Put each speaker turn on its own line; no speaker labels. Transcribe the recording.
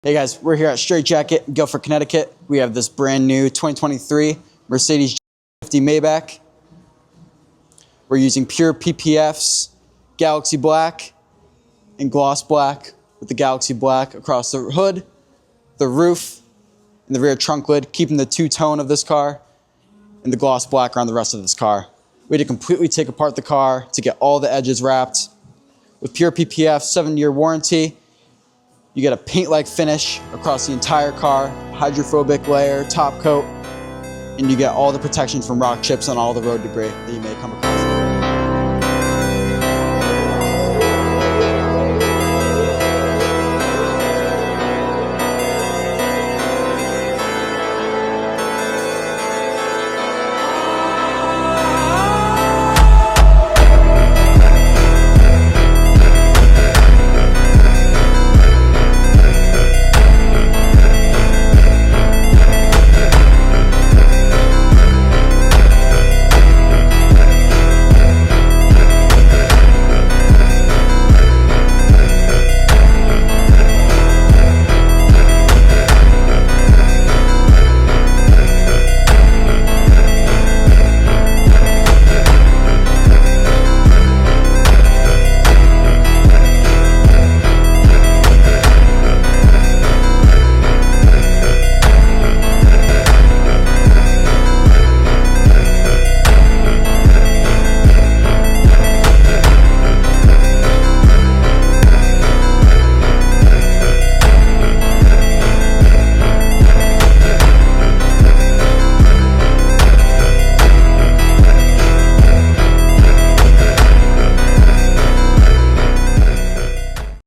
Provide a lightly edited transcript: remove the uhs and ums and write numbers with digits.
Hey guys, we're here at Straight Jacket in Guilford, Connecticut. We have this brand new 2023 Mercedes 50 Maybach. We're using Pure PPF's Galaxy Black and Gloss Black with the Galaxy Black across the hood, the roof, and the rear trunk lid, keeping the two-tone of this car, and the Gloss Black around the rest of this car. We had to completely take apart the car to get all the edges wrapped. With Pure PPF 7-year warranty, you get a paint-like finish across the entire car, hydrophobic layer, top coat, and you get all the protection from rock chips and all the road debris that you may come across.